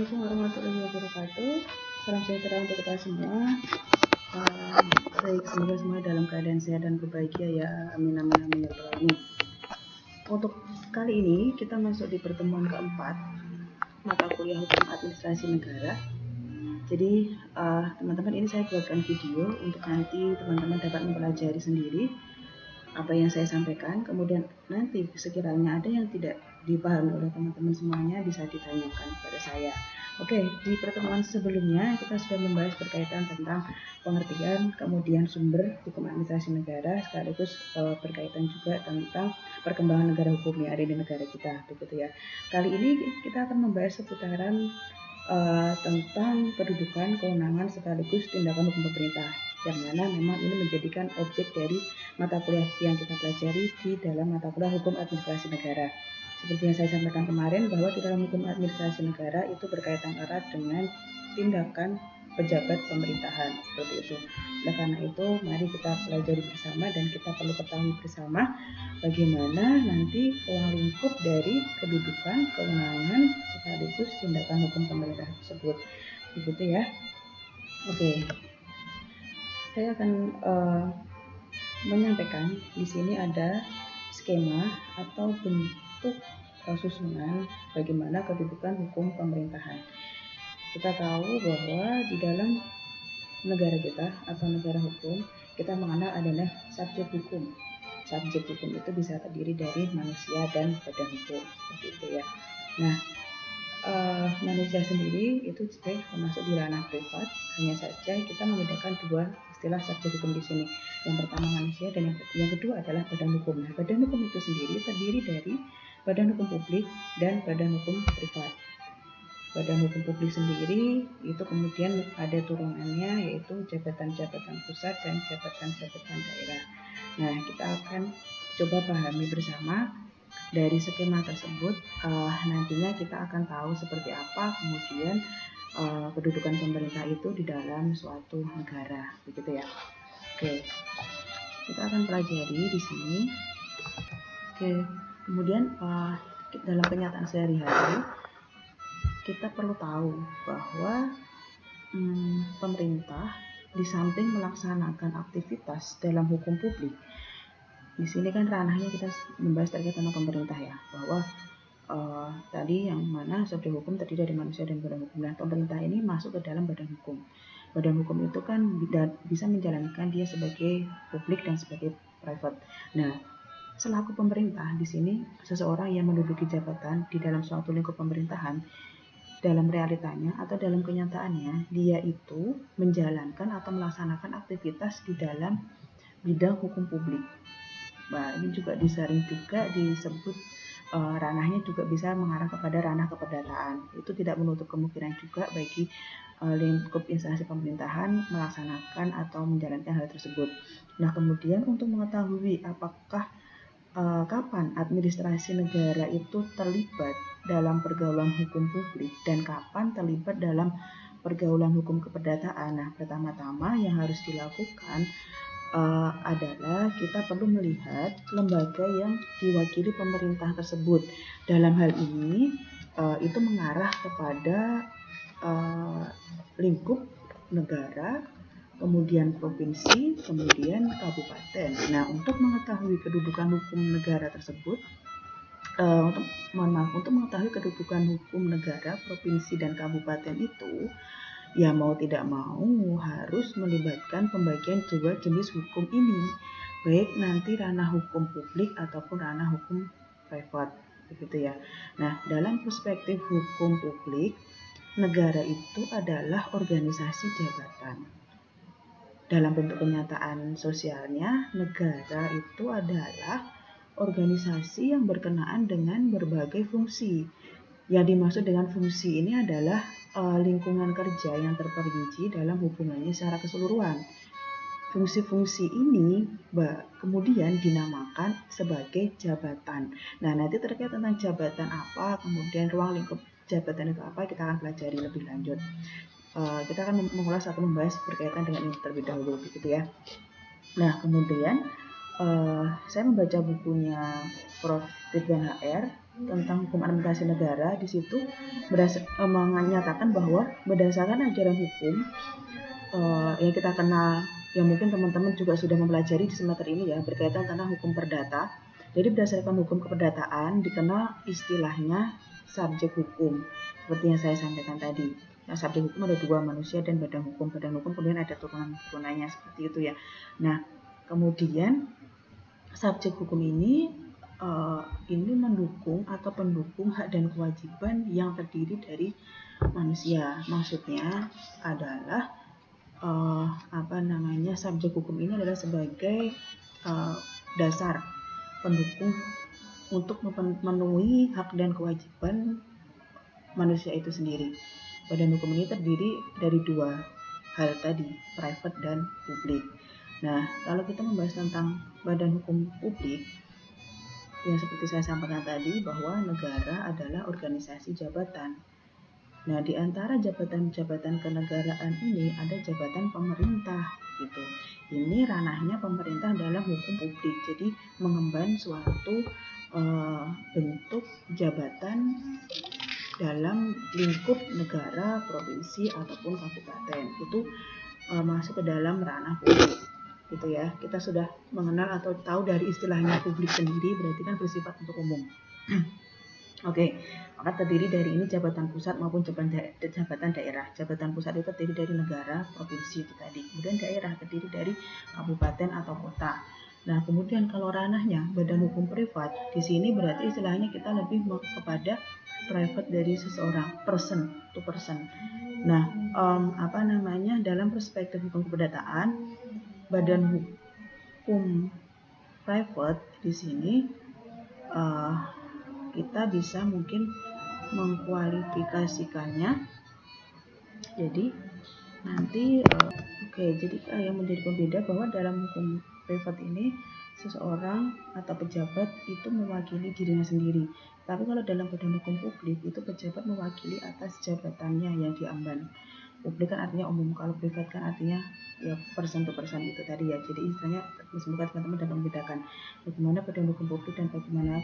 Assalamualaikum warahmatullahi wabarakatuh. Salam sejahtera untuk kita semua. Baik, semoga semua dalam keadaan sehat dan berbahagia ya. Amin amin amin ya rabbal alamin. Untuk kali ini kita masuk di pertemuan keempat mata kuliah hukum administrasi negara. Jadi teman-teman, ini saya buatkan video untuk nanti teman-teman dapat mempelajari sendiri apa yang saya sampaikan. Kemudian nanti sekiranya ada yang tidak dipahami oleh teman-teman semuanya bisa ditanyakan kepada saya. Oke, di pertemuan sebelumnya kita sudah membahas berkaitan tentang pengertian, kemudian sumber hukum administrasi negara, sekaligus berkaitan juga tentang perkembangan negara hukum yang ada di negara kita, begitu ya. Kali ini kita akan membahas seputaran tentang kedudukan, kewenangan, sekaligus tindakan hukum pemerintah, yang mana memang ini menjadikan objek dari mata kuliah yang kita pelajari di dalam mata kuliah hukum administrasi negara. Seperti yang saya sampaikan kemarin, bahwa di dalam hukum administrasi negara itu berkaitan erat dengan tindakan pejabat pemerintahan, seperti itu. Oleh karena itu, mari kita pelajari bersama dan kita perlu ketahui bersama bagaimana nanti ruang lingkup dari kedudukan, kewenangan, sekaligus tindakan hukum pemerintah tersebut, begitu ya. Oke, saya akan menyampaikan di sini ada skema atau bentuk susunan bagaimana kedudukan hukum pemerintahan. Kita tahu bahwa di dalam negara kita atau negara hukum, kita mengenal adanya subjek hukum. Subjek hukum itu bisa terdiri dari manusia dan badan hukum, seperti itu ya. Nah, manusia sendiri itu juga termasuk di ranah privat. Hanya saja kita membedakan dua istilah subjek hukum di sini. Yang pertama manusia dan yang kedua adalah badan hukum. Nah, badan hukum itu sendiri terdiri dari badan hukum publik dan badan hukum privat. Badan hukum publik sendiri itu kemudian ada turunannya, yaitu jabatan-jabatan pusat dan jabatan-jabatan daerah. Nah, kita akan coba pahami bersama dari skema tersebut. Nantinya kita akan tahu seperti apa kemudian kedudukan pemerintah itu di dalam suatu negara, begitu ya. Oke, kita akan pelajari di sini. Oke, kemudian dalam kenyataan sehari-hari kita perlu tahu bahwa pemerintah di samping melaksanakan aktivitas dalam hukum publik, di sini kan ranahnya kita membahas terkait dengan pemerintah ya, bahwa tadi yang mana subjek hukum terdiri dari manusia dan badan hukum. Nah, pemerintah ini masuk ke dalam badan hukum. Badan hukum itu kan bisa menjalankan dia sebagai publik dan sebagai private. Nah, selaku pemerintah di sini seseorang yang menduduki jabatan di dalam suatu lingkup pemerintahan, dalam realitanya atau dalam kenyataannya dia itu menjalankan atau melaksanakan aktivitas di dalam bidang hukum publik. Nah, ini juga disering juga disebut ranahnya juga bisa mengarah kepada ranah keperdataan. Itu tidak menutup kemungkinan juga bagi lingkup instansi pemerintahan melaksanakan atau menjalankan hal tersebut. Nah, kemudian untuk mengetahui apakah kapan administrasi negara itu terlibat dalam pergaulan hukum publik dan kapan terlibat dalam pergaulan hukum keperdataan. Nah, pertama-tama yang harus dilakukan adalah kita perlu melihat lembaga yang diwakili pemerintah tersebut. Dalam hal ini itu mengarah kepada lingkup negara, kemudian provinsi, kemudian kabupaten. Nah, untuk mengetahui kedudukan hukum negara tersebut, untuk mengetahui kedudukan hukum negara, provinsi, dan kabupaten itu, ya mau tidak mau harus melibatkan pembagian dua jenis hukum ini, baik nanti ranah hukum publik ataupun ranah hukum privat, begitu ya. Nah, dalam perspektif hukum publik, negara itu adalah organisasi jabatan. Dalam bentuk kenyataan sosialnya, negara itu adalah organisasi yang berkenaan dengan berbagai fungsi. Yang dimaksud dengan fungsi ini adalah lingkungan kerja yang terperinci dalam hubungannya secara keseluruhan. Fungsi-fungsi ini kemudian dinamakan sebagai jabatan. Nah, nanti terkait tentang jabatan apa, kemudian ruang lingkup jabatan itu apa, kita akan pelajari lebih lanjut. Kita akan mengulas atau membahas berkaitan dengan ini terlebih dahulu, begitu ya. Nah, kemudian saya membaca bukunya Prof. Ridwan HR tentang hukum administrasi negara, di situ menyatakan bahwa berdasarkan ajaran hukum yang kita kenal, yang mungkin teman-teman juga sudah mempelajari di semester ini ya, berkaitan tentang hukum perdata. Jadi berdasarkan hukum keperdataan dikenal istilahnya subjek hukum, seperti yang saya sampaikan tadi. Nah, subjek hukum ada dua, manusia dan badan hukum. Badan hukum kemudian ada turunan-turunannya seperti itu ya. Nah, kemudian subjek hukum ini mendukung atau pendukung hak dan kewajiban yang terdiri dari manusia. Maksudnya adalah subjek hukum ini adalah sebagai dasar pendukung untuk memenuhi hak dan kewajiban manusia itu sendiri. Badan hukum ini terdiri dari dua hal tadi, private dan publik. Nah, kalau kita membahas tentang badan hukum publik, yang seperti saya sampaikan tadi, bahwa negara adalah organisasi jabatan. Nah, di antara jabatan-jabatan kenegaraan ini ada jabatan pemerintah gitu. Ini ranahnya pemerintah dalam hukum publik. Jadi mengemban suatu bentuk jabatan dalam lingkup negara, provinsi ataupun kabupaten. Itu masuk ke dalam ranah publik. Gitu ya. Kita sudah mengenal atau tahu dari istilahnya publik sendiri, berarti kan bersifat untuk umum. Oke, maka terdiri dari ini jabatan pusat maupun jabatan daerah. Jabatan pusat itu terdiri dari negara, provinsi itu tadi. Kemudian daerah terdiri dari kabupaten atau kota. Nah, kemudian kalau ranahnya badan hukum privat, di sini berarti istilahnya kita lebih kepada private dari seseorang, person to person. Nah, dalam perspektif hukum keperdataan, badan hukum private di sini kita bisa mungkin mengkualifikasikannya. Jadi nanti jadi yang menjadi pembeda bahwa dalam hukum privat ini seseorang atau pejabat itu mewakili dirinya sendiri. Tapi kalau dalam badan hukum publik itu pejabat mewakili atas jabatannya yang diemban. Publik kan artinya umum, kalau privat kan artinya ya person to person itu tadi ya. Jadi istilahnya semoga teman-teman dapat membedakan bagaimana badan hukum publik dan bagaimana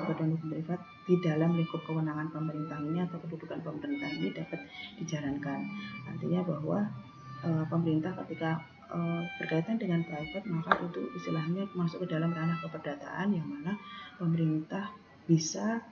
badan hukum privat di dalam lingkup kewenangan pemerintah ini atau kedudukan pemerintah ini dapat dijalankan. Artinya bahwa pemerintah ketika berkaitan dengan private, maka itu istilahnya masuk ke dalam ranah keperdataan, yang mana pemerintah bisa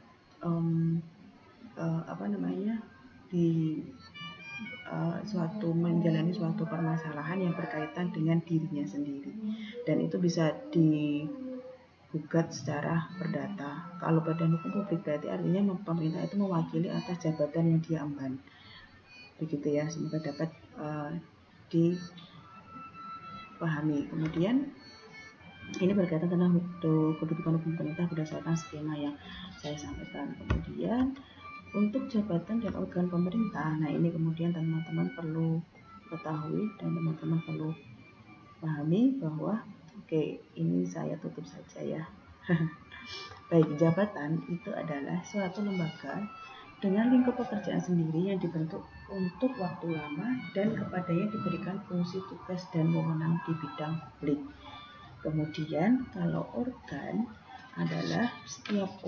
menjalani suatu permasalahan yang berkaitan dengan dirinya sendiri, dan itu bisa digugat secara perdata. Kalau badan hukum publik berarti artinya pemerintah itu mewakili atas jabatan yang dia emban. Begitu ya, semoga dapat dipahami. Kemudian ini berkaitan tentang kedudukan hukum pemerintah berdasarkan skema yang saya sampaikan. Kemudian untuk jabatan dan organ pemerintah, nah ini kemudian teman-teman perlu ketahui dan teman-teman perlu pahami bahwa ini saya tutup saja ya. Baik, jabatan itu adalah suatu lembaga dengan lingkup pekerjaan sendiri yang dibentuk untuk waktu lama dan kepadanya diberikan fungsi, tugas, dan wewenang di bidang publik. Kemudian kalau organ adalah setiap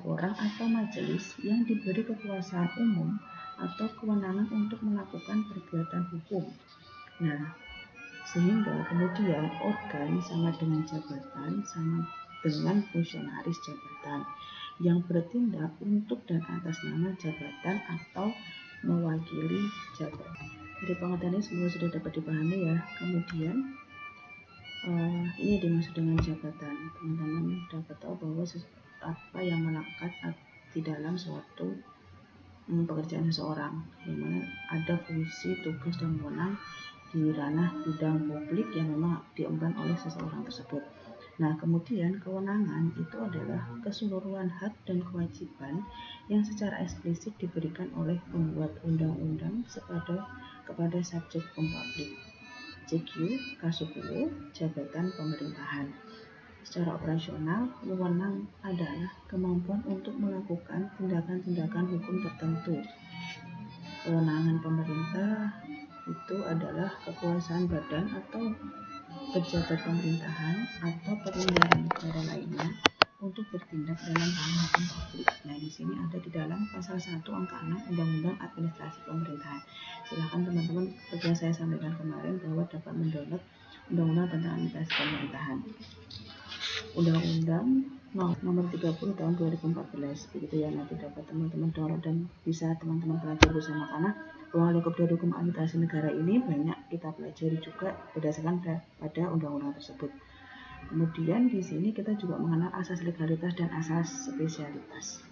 orang atau majelis yang diberi kekuasaan umum atau kewenangan untuk melakukan perbuatan hukum. Nah, sehingga kemudian organ sama dengan jabatan, sama dengan fungsionaris jabatan yang bertindak untuk dan atas nama jabatan atau mewakili jabatan. Dari pengertian ini semua sudah dapat dipahami ya. Kemudian ini dimaksud dengan jabatan. Teman-teman dapat tahu bahwa apa yang melekat di dalam suatu pekerjaan seseorang, yang mana ada fungsi, tugas, dan wewenang di ranah bidang publik yang memang diemban oleh seseorang tersebut. Nah, kemudian kewenangan itu adalah keseluruhan hak dan kewajiban yang secara eksplisit diberikan oleh pembuat undang-undang kepada subjek hukum publik. JQ, Kasukuo, jabatan pemerintahan. Secara operasional, wewenang adalah kemampuan untuk melakukan tindakan-tindakan hukum tertentu. Kewenangan pemerintah itu adalah kekuasaan badan atau pejabat pemerintahan atau penyelenggara negara lainnya untuk bertindak dalam ranah hukum publik. Nah, di sini ada di dalam pasal 1 angka 6 Undang-Undang Administrasi Pemerintahan. Silakan teman-teman, seperti yang saya sampaikan kemarin, bahwa dapat mendownload Undang-Undang tentang Administrasi Pemerintahan. Undang-Undang nomor 30 tahun 2014, begitu ya. Nanti dapat teman-teman download dan bisa teman-teman pelajari bersama, karena ruang lingkup dari hukum administrasi negara ini banyak kita pelajari juga berdasarkan pada undang-undang tersebut. Kemudian di sini kita juga mengenal asas legalitas dan asas spesialitas.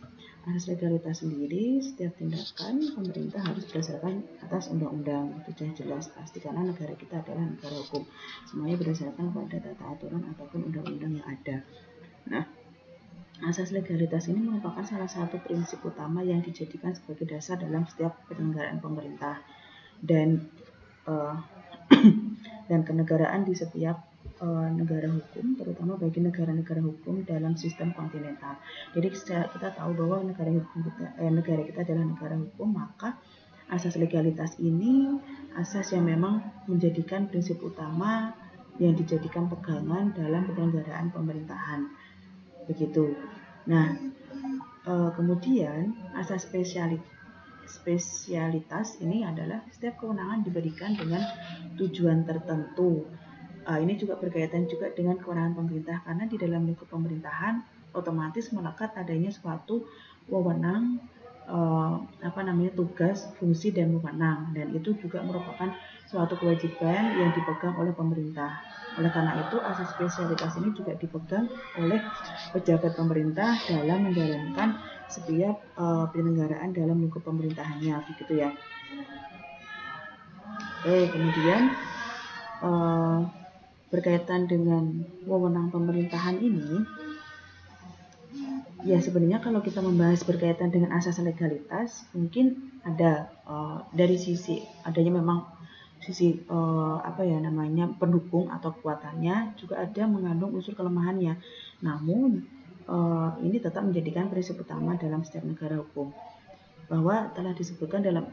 Asas legalitas sendiri, setiap tindakan pemerintah harus berdasarkan atas undang-undang. Itu sudah jelas pasti, karena negara kita adalah negara hukum. Semuanya berdasarkan pada tata aturan ataupun undang-undang yang ada. Nah, asas legalitas ini merupakan salah satu prinsip utama yang dijadikan sebagai dasar dalam setiap penyelenggaraan pemerintah dan kenegaraan di setiap negara hukum, terutama bagi negara-negara hukum dalam sistem kontinental. Jadi kita tahu bahwa negara kita adalah negara hukum, maka asas legalitas ini asas yang memang menjadikan prinsip utama yang dijadikan pegangan dalam penyelenggaraan pemerintahan. Begitu. Nah, kemudian asas spesialitas ini adalah setiap kewenangan diberikan dengan tujuan tertentu. Ini juga berkaitan juga dengan kewenangan pemerintah, karena di dalam lingkup pemerintahan otomatis melekat adanya suatu wewenang, tugas, fungsi, dan wewenang, dan itu juga merupakan suatu kewajiban yang dipegang oleh pemerintah. Oleh karena itu, asas spesialitas ini juga dipegang oleh pejabat pemerintah dalam menjalankan setiap penyelenggaraan dalam lingkup pemerintahannya, begitu ya. Kemudian berkaitan dengan wewenang pemerintahan ini, ya sebenarnya kalau kita membahas berkaitan dengan asas legalitas, mungkin ada dari sisi adanya memang sisi pendukung atau kekuatannya, juga ada mengandung unsur kelemahannya. Namun ini tetap menjadikan prinsip utama dalam setiap negara hukum, bahwa telah disebutkan dalam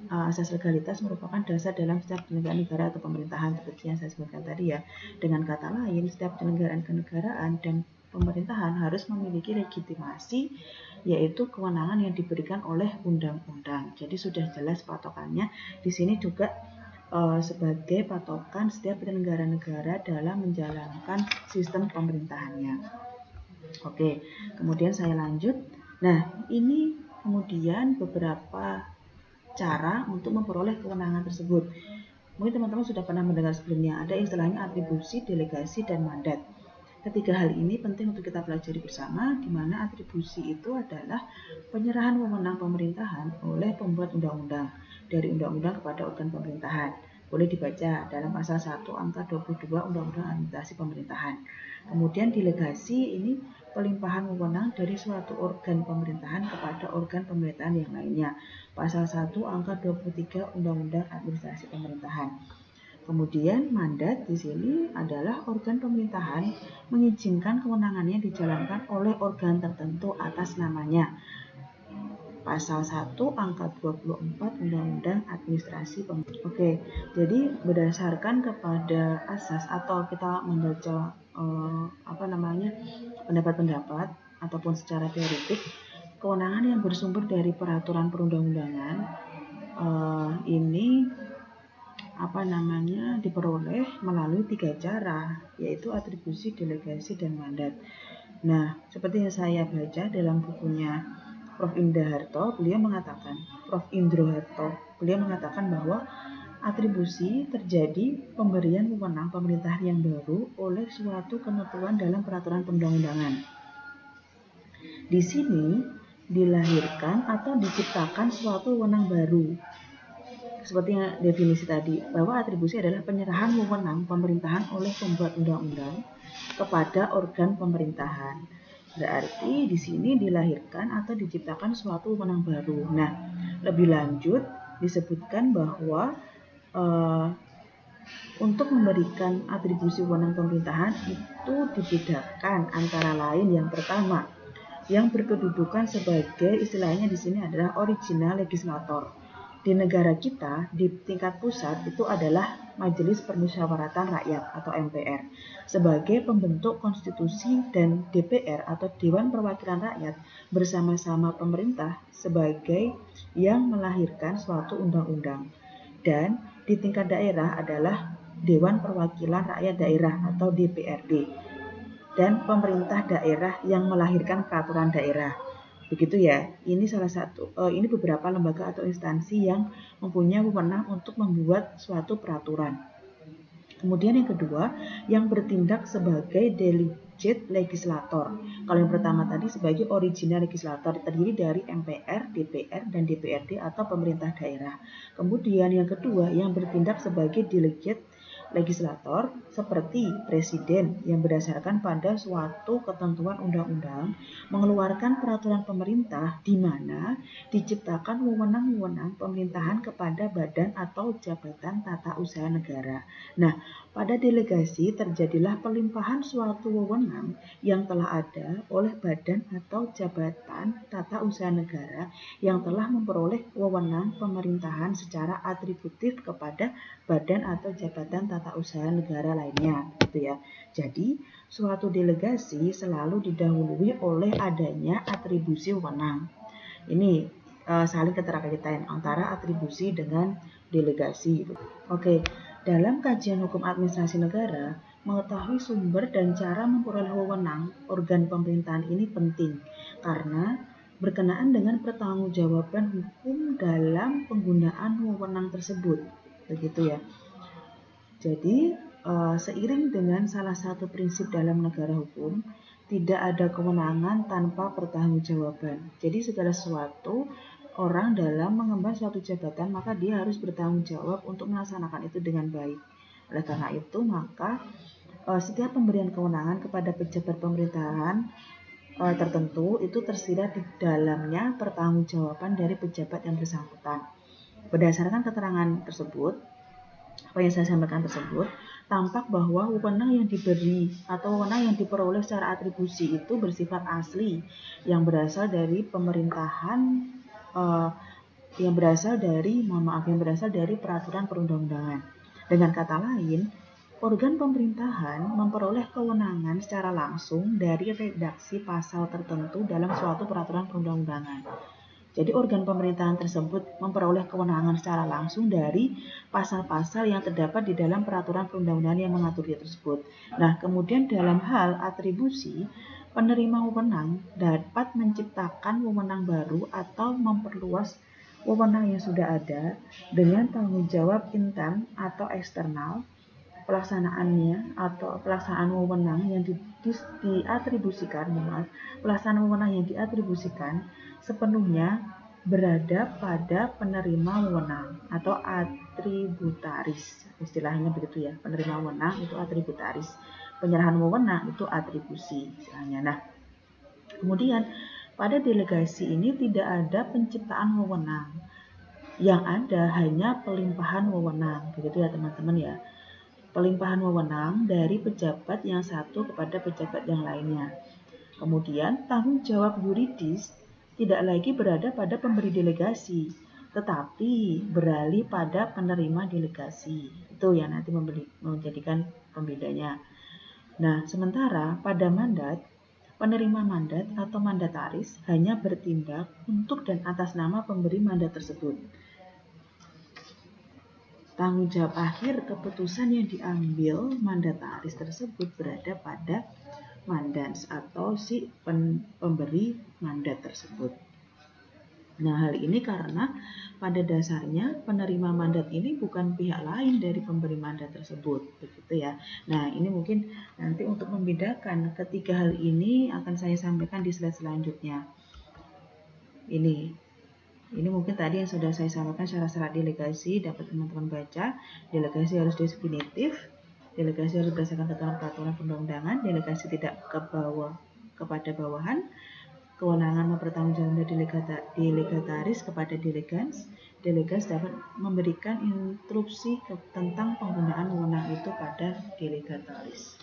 asas legalitas merupakan dasar dalam setiap penyelenggaraan negara atau pemerintahan, seperti yang saya sebutkan tadi ya. Dengan kata lain, setiap penyelenggaraan kenegaraan dan pemerintahan harus memiliki legitimasi, yaitu kewenangan yang diberikan oleh undang-undang. Jadi sudah jelas patokannya. Di sini juga sebagai patokan setiap penyelenggara negara dalam menjalankan sistem pemerintahannya. Oke, kemudian saya lanjut. Nah, ini kemudian beberapa cara untuk memperoleh kewenangan tersebut. Mungkin teman-teman sudah pernah mendengar sebelumnya, ada istilahnya atribusi, delegasi, dan mandat. Ketiga hal ini penting untuk kita pelajari bersama, di mana atribusi itu adalah penyerahan wewenang pemerintahan oleh pembuat undang-undang dari undang-undang kepada organ pemerintahan. Boleh dibaca dalam pasal 1 angka 22 Undang-Undang Administrasi Pemerintahan. Kemudian delegasi ini pelimpahan wewenang dari suatu organ pemerintahan kepada organ pemerintahan yang lainnya. Pasal 1 angka 23 Undang-Undang Administrasi Pemerintahan. Kemudian mandat di sini adalah organ pemerintahan mengizinkan kewenangannya dijalankan oleh organ tertentu atas namanya. Pasal 1 angka 24 Undang-Undang Administrasi Pemerintahan. Oke, jadi berdasarkan kepada asas atau kita membaca pendapat-pendapat ataupun secara teoretik, kewenangan yang bersumber dari peraturan perundang-undangan ini diperoleh melalui 3 cara, yaitu atribusi, delegasi, dan mandat. Nah, seperti yang saya baca dalam bukunya Prof. Indro Harto, beliau mengatakan bahwa atribusi terjadi pemberian wewenang pemerintahan yang baru oleh suatu ketentuan dalam peraturan perundang-undangan. Di sini dilahirkan atau diciptakan suatu wewenang baru. Seperti yang definisi tadi, bahwa atribusi adalah penyerahan wewenang pemerintahan oleh pembuat undang-undang kepada organ pemerintahan. Berarti di sini dilahirkan atau diciptakan suatu wewenang baru. Nah, lebih lanjut disebutkan bahwa untuk memberikan atribusi wewenang pemerintahan itu dibedakan antara lain, yang pertama, yang berkedudukan sebagai istilahnya di sini adalah original legislator. di negara kita di tingkat pusat itu adalah Majelis Permusyawaratan Rakyat atau MPR sebagai pembentuk konstitusi dan DPR atau Dewan Perwakilan Rakyat bersama-sama pemerintah sebagai yang melahirkan suatu undang-undang. Dan di tingkat daerah adalah Dewan Perwakilan Rakyat Daerah atau DPRD dan pemerintah daerah yang melahirkan peraturan daerah. Begitu ya, ini salah satu, ini beberapa lembaga atau instansi yang mempunyai wewenang untuk membuat suatu peraturan. Kemudian yang kedua, yang bertindak sebagai delegate legislator. Kalau yang pertama tadi sebagai original legislator, terdiri dari MPR, DPR, dan DPRD atau pemerintah daerah. Kemudian yang kedua, yang bertindak sebagai delegate legislator seperti presiden yang berdasarkan pada suatu ketentuan undang-undang mengeluarkan peraturan pemerintah di mana diciptakan wewenang-wewenang pemerintahan kepada badan atau jabatan tata usaha negara. Nah, pada delegasi terjadilah pelimpahan suatu wewenang yang telah ada oleh badan atau jabatan tata usaha negara yang telah memperoleh wewenang pemerintahan secara atributif kepada badan atau jabatan tata usaha negara lainnya, gitu ya. Jadi, suatu delegasi selalu didahului oleh adanya atribusi wewenang. Ini saling keterkaitan antara atribusi dengan delegasi. Oke, dalam kajian hukum administrasi negara, mengetahui sumber dan cara memperoleh wewenang organ pemerintahan ini penting karena berkenaan dengan pertanggungjawaban hukum dalam penggunaan wewenang tersebut. Begitu ya. Jadi, seiring dengan salah satu prinsip dalam negara hukum, tidak ada kewenangan tanpa pertanggungjawaban. Jadi segala sesuatu orang dalam mengemban suatu jabatan maka dia harus bertanggung jawab untuk melaksanakan itu dengan baik. Oleh karena itu maka setiap pemberian kewenangan kepada pejabat pemerintahan tertentu itu tersirat di dalamnya pertanggungjawaban dari pejabat yang bersangkutan. Berdasarkan keterangan tersebut, apa yang saya sampaikan tersebut, tampak bahwa wewenang yang diberi atau wewenang yang diperoleh secara atribusi itu bersifat asli yang berasal dari pemerintahan yang berasal dari peraturan perundang-undangan. Dengan kata lain, organ pemerintahan memperoleh kewenangan secara langsung dari redaksi pasal tertentu dalam suatu peraturan perundang-undangan. Jadi organ pemerintahan tersebut memperoleh kewenangan secara langsung dari pasal-pasal yang terdapat di dalam peraturan perundang-undangan yang mengaturnya tersebut. Nah, kemudian dalam hal atribusi, penerima wewenang dapat menciptakan wewenang baru atau memperluas wewenang yang sudah ada dengan tanggung jawab intern atau eksternal. Pelaksanaannya atau pelaksanaan wewenang yang pelaksanaan wewenang yang diatribusikan sepenuhnya berada pada penerima wewenang atau atributaris. Istilahnya begitu ya, penerima wewenang itu atributaris. Penyerahan wewenang itu atribusi istilahnya. Nah, kemudian pada delegasi ini tidak ada penciptaan wewenang. Yang ada hanya pelimpahan wewenang, begitu ya teman-teman ya. Pelimpahan wewenang dari pejabat yang satu kepada pejabat yang lainnya. Kemudian tanggung jawab yuridis tidak lagi berada pada pemberi delegasi, tetapi beralih pada penerima delegasi. Itu yang nanti menjadikan pembedanya. Nah, sementara pada mandat, penerima mandat atau mandataris hanya bertindak untuk dan atas nama pemberi mandat tersebut. Tanggung jawab akhir keputusan yang diambil mandataris tersebut berada pada mandans atau si pemberi mandat tersebut. Nah, hal ini karena pada dasarnya penerima mandat ini bukan pihak lain dari pemberi mandat tersebut, begitu ya. Nah, ini mungkin nanti untuk membedakan ketiga hal ini akan saya sampaikan di slide selanjutnya. Ini mungkin tadi yang sudah saya sampaikan syarat-syarat delegasi, dapat teman-teman baca. Delegasi harus definitif, delegasi harus berdasarkan ketentuan peraturan perundang-undangan, delegasi tidak kepada bawahan, kewenangan mempertanggungjawabkan delegataris kepada delegans, delegans dapat memberikan instruksi tentang penggunaan wewenang itu pada delegataris.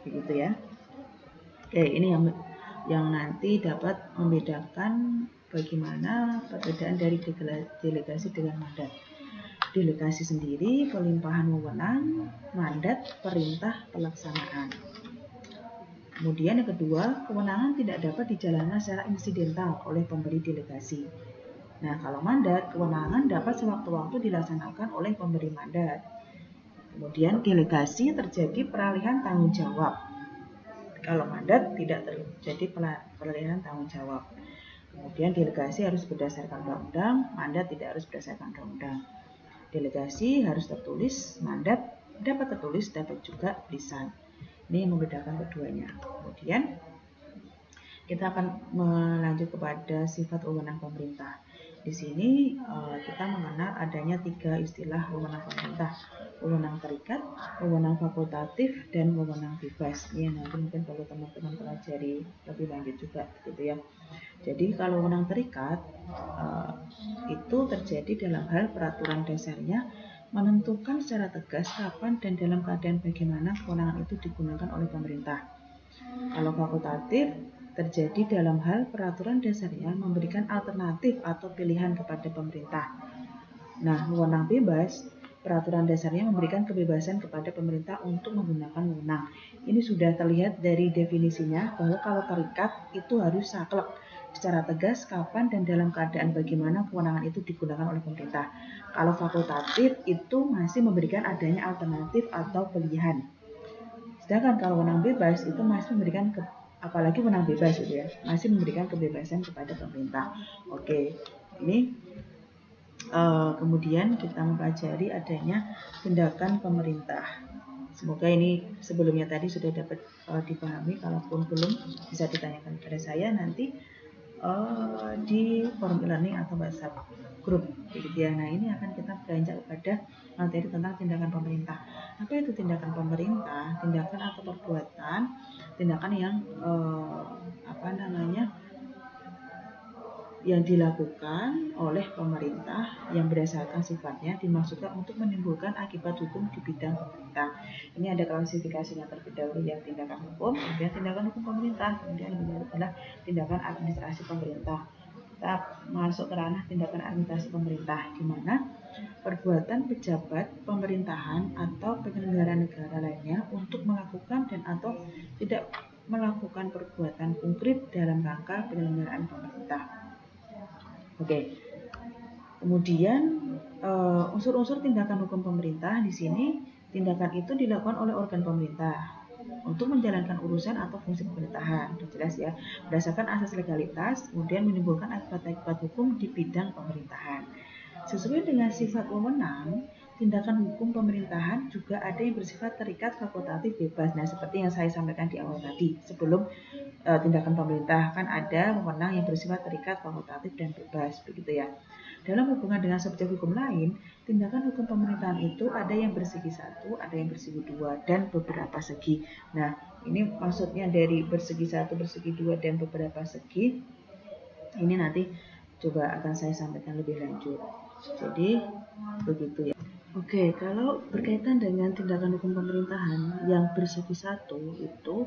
Begitu ya. Oke, ini yang yang nanti dapat membedakan bagaimana perbedaan dari delegasi dengan mandat. Delegasi sendiri pelimpahan wewenang, mandat perintah pelaksanaan. Kemudian yang kedua, kewenangan tidak dapat dijalankan secara insidental oleh pemberi delegasi. Nah, kalau mandat, kewenangan dapat sewaktu-waktu dilaksanakan oleh pemberi mandat. Kemudian delegasi terjadi peralihan tanggung jawab. Kalau mandat tidak terjadi peralihan tanggung jawab. Kemudian delegasi harus berdasarkan undang-undang, mandat tidak harus berdasarkan undang-undang. Delegasi harus tertulis, mandat dapat tertulis, dapat juga lisan. Ini yang membedakan keduanya. Kemudian kita akan melanjut kepada sifat wewenang pemerintah. Di sini kita mengenal adanya 3 istilah wewenang pemerintah: wewenang terikat, wewenang fakultatif, dan wewenang bebas. Ini yang nanti mungkin perlu teman-teman pelajari lebih lanjut juga, gitu ya. Jadi kalau wewenang terikat itu terjadi dalam hal peraturan dasarnya menentukan secara tegas kapan dan dalam keadaan bagaimana kewenangan itu digunakan oleh pemerintah. Kalau fakultatif terjadi dalam hal peraturan dasarnya memberikan alternatif atau pilihan kepada pemerintah. Nah, wewenang bebas, peraturan dasarnya memberikan kebebasan kepada pemerintah untuk menggunakan wewenang. Ini sudah terlihat dari definisinya bahwa kalau terikat itu harus saklek secara tegas kapan dan dalam keadaan bagaimana kewenangan itu digunakan oleh pemerintah. Kalau fakultatif itu masih memberikan adanya alternatif atau pilihan. Sedangkan kalau wewenang bebas itu masih memberikan apalagi wewenang bebas gitu ya, masih memberikan kebebasan kepada pemerintah. Oke, ini kemudian kita mempelajari adanya tindakan pemerintah. Semoga ini sebelumnya tadi sudah dapat dipahami. Kalaupun belum, bisa ditanyakan kepada saya nanti di forum e-learning atau WhatsApp grup, begitu ya. Nah, ini akan kita beranjak kepada materi tentang tindakan pemerintah. Apa itu tindakan pemerintah? Tindakan atau perbuatan, tindakan yang yang dilakukan oleh pemerintah yang berdasarkan sifatnya dimaksudkan untuk menimbulkan akibat hukum di bidang pemerintah. Ini ada klasifikasinya terlebih dahulu, ya, tindakan hukum, kemudian tindakan hukum pemerintah, kemudian adalah tindakan administrasi pemerintah. Kita masuk ke ranah tindakan administrasi pemerintah, di mana perbuatan pejabat pemerintahan atau penyelenggara negara lainnya untuk melakukan dan atau tidak melakukan perbuatan konkret dalam rangka penyelenggaraan pemerintah. Oke. Kemudian unsur-unsur tindakan hukum pemerintah di sini, tindakan itu dilakukan oleh organ pemerintah untuk menjalankan urusan atau fungsi pemerintahan. Jelas ya, berdasarkan asas legalitas, kemudian menimbulkan akibat-akibat hukum di bidang pemerintahan. Sesuai dengan sifat wewenang, tindakan hukum pemerintahan juga ada yang bersifat terikat, fakultatif, bebas. Nah, seperti yang saya sampaikan di awal tadi, sebelum tindakan pemerintah kan ada wewenang yang bersifat terikat, fakultatif, dan bebas, begitu ya. Dalam hubungan dengan subjek hukum lain, tindakan hukum pemerintahan itu ada yang bersegi satu, ada yang bersegi dua, dan beberapa segi. Nah, ini maksudnya dari bersegi satu, bersegi dua, dan beberapa segi. Ini nanti coba akan saya sampaikan lebih lanjut. Jadi, begitu ya. Oke, kalau berkaitan dengan tindakan hukum pemerintahan yang bersegi satu itu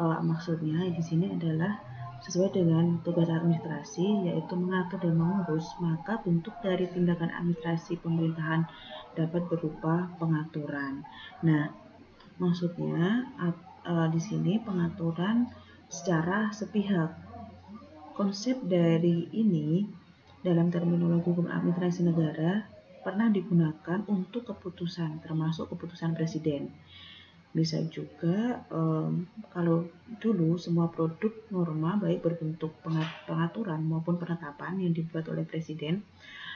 maksudnya di sini adalah sesuai dengan tugas administrasi, yaitu mengatur dan mengurus, maka bentuk dari tindakan administrasi pemerintahan dapat berupa pengaturan. Nah, maksudnya di sini pengaturan secara sepihak. Konsep dari ini dalam terminologi hukum administrasi negara pernah digunakan untuk keputusan, termasuk keputusan presiden. Bisa juga kalau dulu semua produk norma baik berbentuk pengaturan maupun penetapan yang dibuat oleh presiden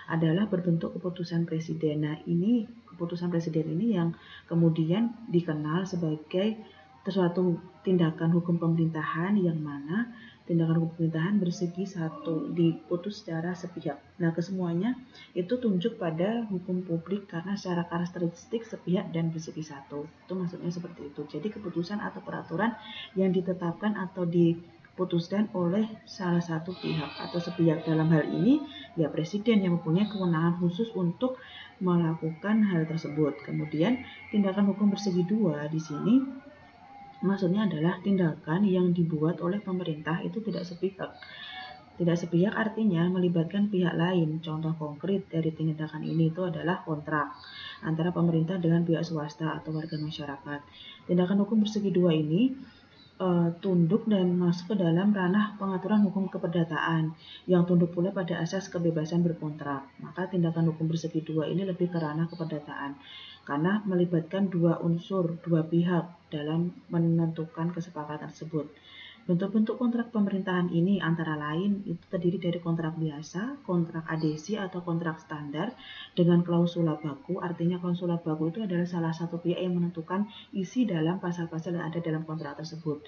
adalah berbentuk keputusan presiden. Nah, ini keputusan presiden ini yang kemudian dikenal sebagai suatu tindakan hukum pemerintahan yang mana tindakan hukum pemerintahan bersegi satu, diputus secara sepihak. Nah, kesemuanya itu tunjuk pada hukum publik karena secara karakteristik sepihak dan bersegi satu. Itu maksudnya seperti itu. Jadi keputusan atau peraturan yang ditetapkan atau diputuskan oleh salah satu pihak atau sepihak, dalam hal ini ya presiden yang mempunyai kewenangan khusus untuk melakukan hal tersebut. Kemudian tindakan hukum bersegi dua di sini Maksudnya adalah tindakan yang dibuat oleh pemerintah itu tidak sepihak. Tidak sepihak artinya melibatkan pihak lain. Contoh konkret dari tindakan ini itu adalah kontrak antara pemerintah dengan pihak swasta atau warga masyarakat. Tindakan hukum bersegi dua ini tunduk dan masuk ke dalam ranah pengaturan hukum keperdataan yang tunduk pula pada asas kebebasan berkontrak. Maka tindakan hukum bersegi dua ini lebih ke ranah keperdataan karena melibatkan dua unsur, dua pihak dalam menentukan kesepakatan tersebut. Bentuk-bentuk kontrak pemerintahan ini antara lain itu terdiri dari kontrak biasa, kontrak adhesi atau kontrak standar dengan klausula baku. Artinya klausula baku itu adalah salah satu pihak yang menentukan isi dalam pasal-pasal yang ada dalam kontrak tersebut.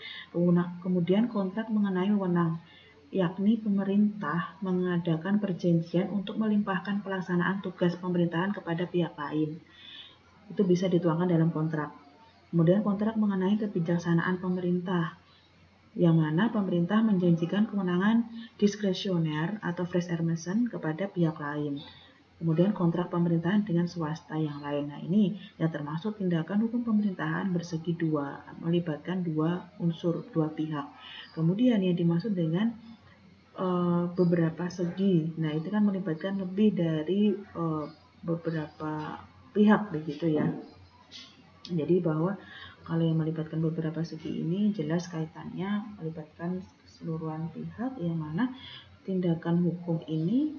Kemudian kontrak mengenai wewenang, yakni pemerintah mengadakan perjanjian untuk melimpahkan pelaksanaan tugas pemerintahan kepada pihak lain. Itu bisa dituangkan dalam kontrak. Kemudian kontrak mengenai kebijaksanaan pemerintah, yang mana pemerintah menjanjikan kewenangan diskresioner atau fresh ermessen kepada pihak lain. Kemudian kontrak pemerintahan dengan swasta yang lain. Nah, ini yang termasuk tindakan hukum pemerintahan bersegi dua, melibatkan dua unsur, dua pihak. Kemudian yang dimaksud dengan beberapa segi. Nah, itu kan melibatkan lebih dari beberapa pihak begitu ya. Jadi bahwa kalau yang melibatkan beberapa segi ini jelas kaitannya melibatkan keseluruhan pihak, yang mana tindakan hukum ini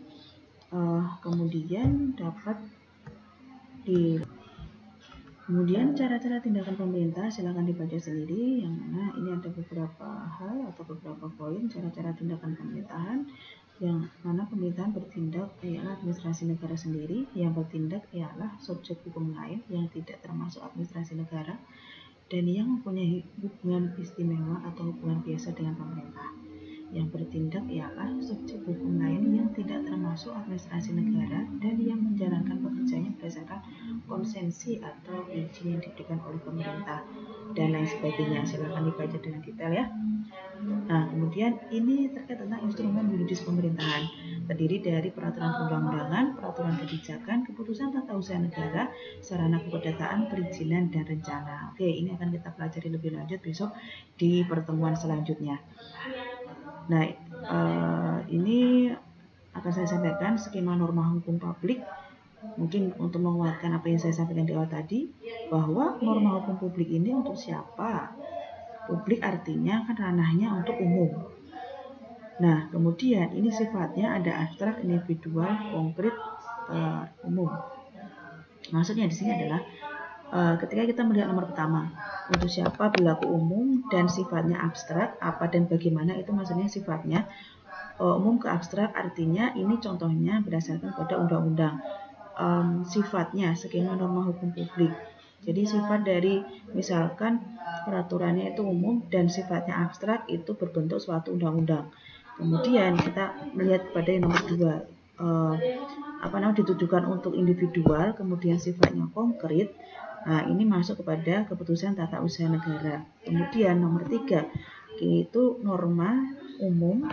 kemudian dapat Kemudian cara-cara tindakan pemerintah silakan dibaca sendiri, yang mana ini ada beberapa hal atau beberapa poin cara-cara tindakan pemerintahan, yang mana pemerintahan bertindak ialah administrasi negara sendiri, yang bertindak ialah subjek hukum lain yang tidak termasuk administrasi negara, dan yang mempunyai hubungan istimewa atau hubungan biasa dengan pemerintah. Yang bertindak ialah subjek hukum lain yang tidak termasuk administrasi negara dan yang menjalankan pekerjaannya berdasarkan konsensi atau izin yang diberikan oleh pemerintah dan lain sebagainya. Silakan dibaca dengan detail ya. Nah, kemudian ini terkait tentang instrumen yuridis pemerintahan, terdiri dari peraturan undang-undangan, peraturan kebijakan, keputusan tata usaha negara, sarana keperdataan, perizinan, dan rencana. Oke, ini akan kita pelajari lebih lanjut besok di pertemuan selanjutnya. Nah, ini akan saya sampaikan skema norma hukum publik, mungkin untuk menguatkan apa yang saya sampaikan di awal tadi, bahwa norma hukum publik ini untuk siapa? Publik artinya kan ranahnya untuk umum. Nah, kemudian ini sifatnya ada abstrak, individual, konkret, umum. Maksudnya di sini adalah ketika kita melihat nomor pertama, untuk siapa berlaku umum dan sifatnya abstrak, apa dan bagaimana, itu maksudnya sifatnya umum ke abstrak, artinya ini contohnya berdasarkan pada undang-undang. Sifatnya skema norma hukum publik. Jadi sifat dari misalkan peraturannya itu umum dan sifatnya abstrak itu berbentuk suatu undang-undang. Kemudian kita melihat pada yang nomor 2, ditujukan untuk individual, kemudian sifatnya konkret. Nah, ini masuk kepada keputusan tata usaha negara. Kemudian nomor 3, itu norma umum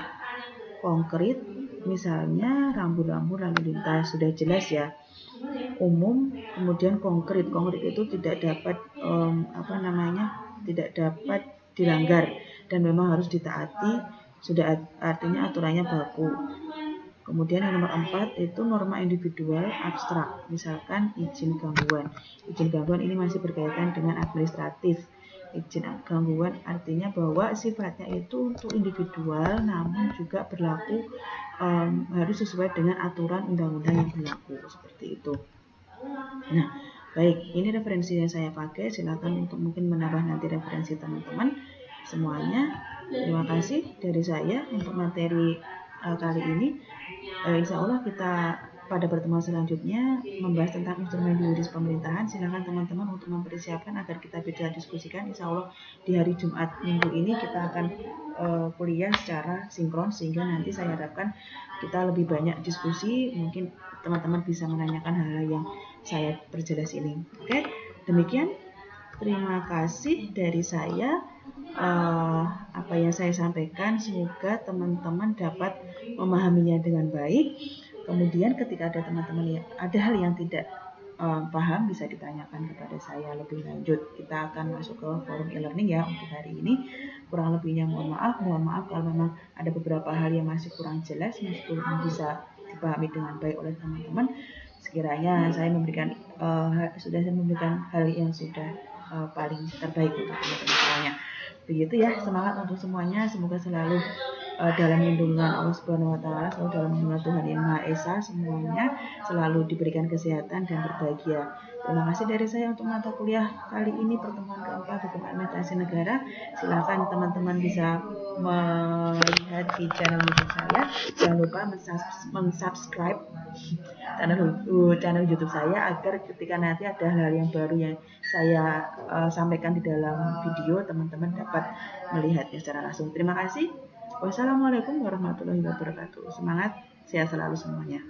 konkret, misalnya rambu-rambu lalu lintas, sudah jelas ya. Umum, kemudian konkret itu tidak dapat tidak dapat dilanggar dan memang harus ditaati, sudah artinya aturannya baku. Kemudian yang nomor 4 itu norma individual abstrak, misalkan izin gangguan. Izin gangguan ini masih berkaitan dengan administratif. Izin gangguan artinya bahwa sifatnya itu untuk individual, namun juga berlaku harus sesuai dengan aturan undang-undang yang berlaku, seperti itu. Nah, baik, ini referensi yang saya pakai. Silakan untuk mungkin menambah nanti referensi teman-teman semuanya. Terima kasih dari saya untuk materi kali ini. Insya Allah kita pada pertemuan selanjutnya membahas tentang instrumen yuridis pemerintahan. Silakan teman-teman untuk mempersiapkan agar kita bisa diskusikan. Insya Allah di hari Jumat minggu ini kita akan kuliah secara sinkron, sehingga nanti saya harapkan kita lebih banyak diskusi. Mungkin teman-teman bisa menanyakan hal-hal yang saya perjelas ini. Oke, demikian. Terima kasih dari saya. Apa yang saya sampaikan semoga teman-teman dapat memahaminya dengan baik. Kemudian ketika ada teman-teman ada hal yang tidak paham bisa ditanyakan kepada saya lebih lanjut. Kita akan masuk ke forum e-learning ya untuk hari ini. Kurang lebihnya mohon maaf kalau memang ada beberapa hal yang masih kurang jelas, masih belum bisa dipahami dengan baik oleh teman-teman. Sekiranya saya sudah memberikan hal yang sudah paling terbaik untuk teman-teman semuanya. Begitu ya, semangat untuk semuanya, semoga selalu dalam lindungan Allah Subhanahu wa taala, selalu dalam lindungan Tuhan Yang Maha Esa, semuanya selalu diberikan kesehatan dan berbahagia. Terima kasih dari saya untuk mata kuliah kali ini, pertemuan keempat Hukum Administrasi Negara. Silakan teman-teman bisa melihat di channel YouTube saya. Jangan lupa mensubscribe channel YouTube saya agar ketika nanti ada hal yang baru yang saya sampaikan di dalam video, teman-teman dapat melihatnya secara langsung. Terima kasih. Wassalamualaikum warahmatullahi wabarakatuh. Semangat, sehat selalu semuanya.